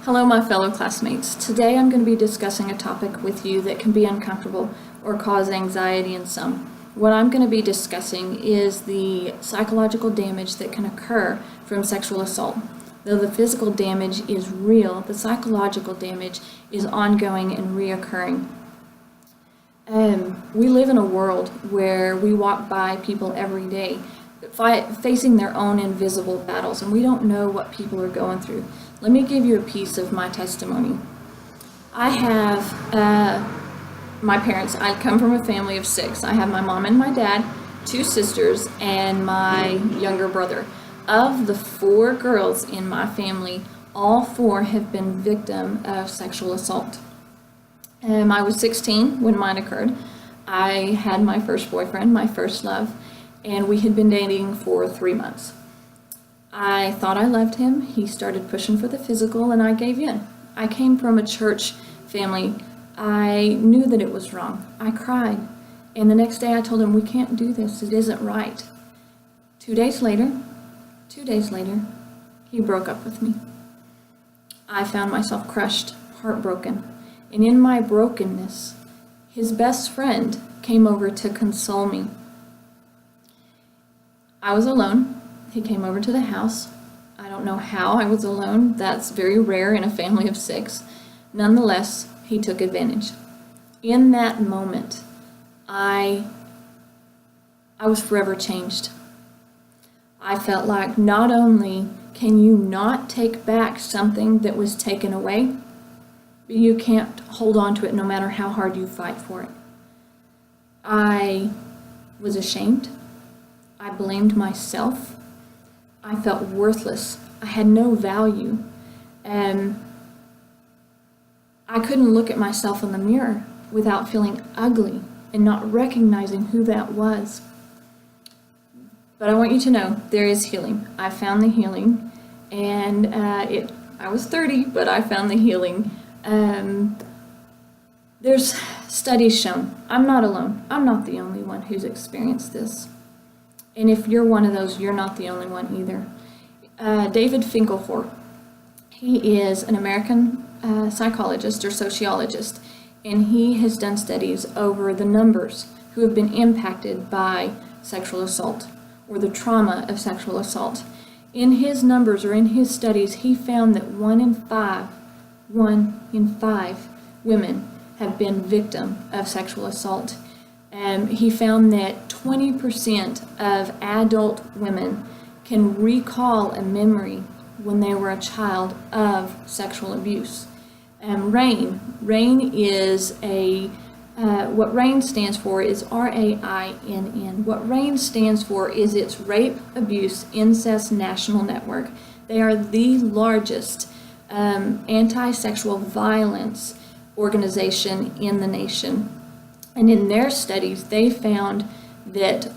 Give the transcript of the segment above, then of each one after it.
Hello, my fellow classmates. Today I'm going to be discussing a topic with you that can be uncomfortable or cause anxiety in some. What I'm going to be discussing is the psychological damage that can occur from sexual assault. Though the physical damage is real, the psychological damage is ongoing and reoccurring. We live in a world where we walk by people every day facing their own invisible battles, and we don't know what people are going through. Let me give you a piece of my testimony. I have my parents. I come from a family of 6. I have my mom and my dad, 2 sisters, and my younger brother. Of the 4 girls in my family, all 4 have been victim of sexual assault. I was 16 when mine occurred. I had my first boyfriend, my first love, and we had been dating for 3 months. I thought I loved him. He started pushing for the physical, and I gave in. I came from a church family. I knew that it was wrong. I cried, and the next day I told him, we can't do this. It isn't right. 2 days later, he broke up with me. I found myself crushed, heartbroken, and in my brokenness, his best friend came over to console me. I was alone. He came over to the house. I don't know how I was alone. That's very rare in a family of 6. Nonetheless, he took advantage. In that moment, I was forever changed. I felt like not only can you not take back something that was taken away, but you can't hold on to it no matter how hard you fight for it. I was ashamed. I blamed myself. I felt worthless. I had no value. And I couldn't look at myself in the mirror without feeling ugly and not recognizing who that was. But I want you to know there is healing. I found the healing, and I was 30, but I found the healing. There's studies shown. I'm not alone. I'm not the only one who's experienced this. And if you're one of those, you're not the only one either. David Finkelhor, he is an American psychologist or sociologist, and he has done studies over the numbers who have been impacted by sexual assault or the trauma of sexual assault. In his numbers or in his studies, he found that 1 in 5 women have been victim of sexual assault. He found that 20% of adult women can recall a memory when they were a child of sexual abuse. RAINN is what RAINN stands for is RAINN. What RAINN stands for is it's Rape, Abuse, Incest National Network. They are the largest anti-sexual violence organization in the nation. And in their studies, they found that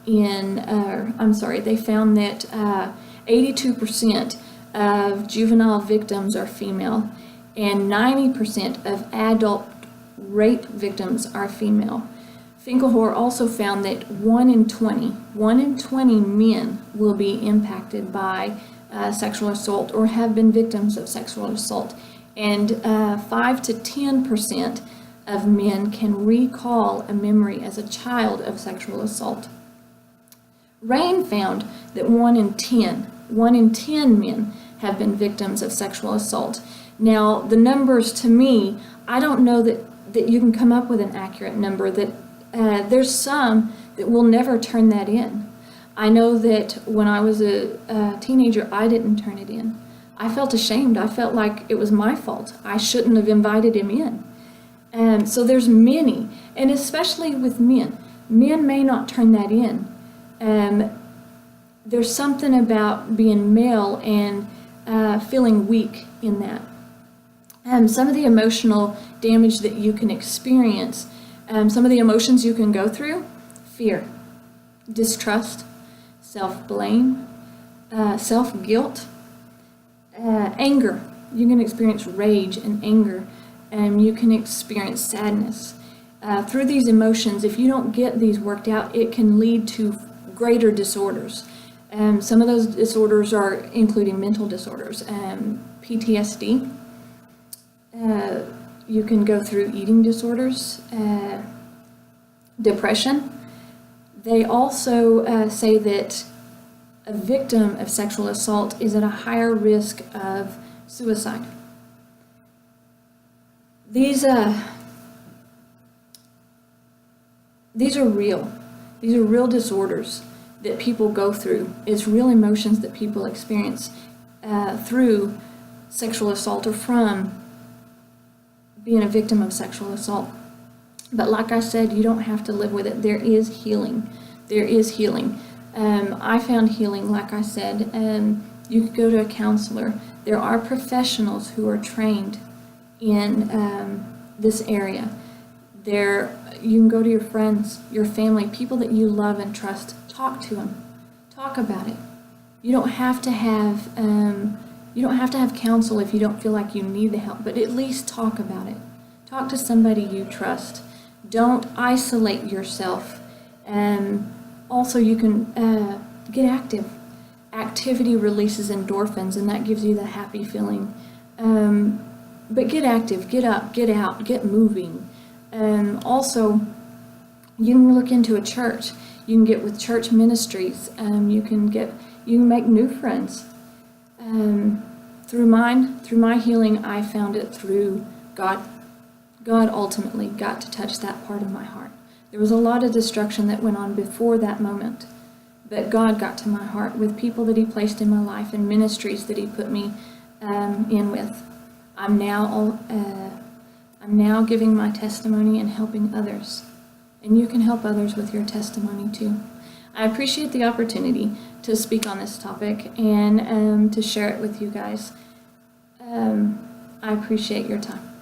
82% of juvenile victims are female, and 90% of adult rape victims are female. Finkelhor also found that 1 in 20 men will be impacted by sexual assault or have been victims of sexual assault, and 5 to 10% of men can recall a memory as a child of sexual assault. RAINN found that 1 in 10 men have been victims of sexual assault. Now, the numbers to me, I don't know that you can come up with an accurate number. That there's some that will never turn that in. I know that when I was a teenager, I didn't turn it in. I felt ashamed. I felt like it was my fault. I shouldn't have invited him in. So there's many, and especially with men. Men may not turn that in. There's something about being male and feeling weak in that. Some of the emotional damage that you can experience, some of the emotions you can go through: fear, distrust, self-blame, self-guilt, anger. You can experience rage and anger. You can experience sadness. Through these emotions, if you don't get these worked out, it can lead to greater disorders. Some of those disorders are including mental disorders, PTSD. You can go through eating disorders, depression. They also say that a victim of sexual assault is at a higher risk of suicide. These are real. These are real disorders that people go through. It's real emotions that people experience through sexual assault or from being a victim of sexual assault. But like I said, you don't have to live with it. There is healing. There is healing. I found healing, like I said. You could go to a counselor. There are professionals who are trained in this area. You can go to your friends, your family, people that you love and trust. Talk to them. Talk about it. You don't have to have counsel if you don't feel like you need the help, but at least talk about it. Talk to somebody you trust. Don't isolate yourself. Also, you can get active. Activity releases endorphins, and that gives you the happy feeling. But get active, get up, get out, get moving. Also, you can look into a church. You can get with church ministries. You can make new friends. Through my healing, I found it through God. God ultimately got to touch that part of my heart. There was a lot of destruction that went on before that moment, but God got to my heart with people that He placed in my life and ministries that He put me in with. I'm now giving my testimony and helping others, and you can help others with your testimony too. I appreciate the opportunity to speak on this topic and to share it with you guys. I appreciate your time.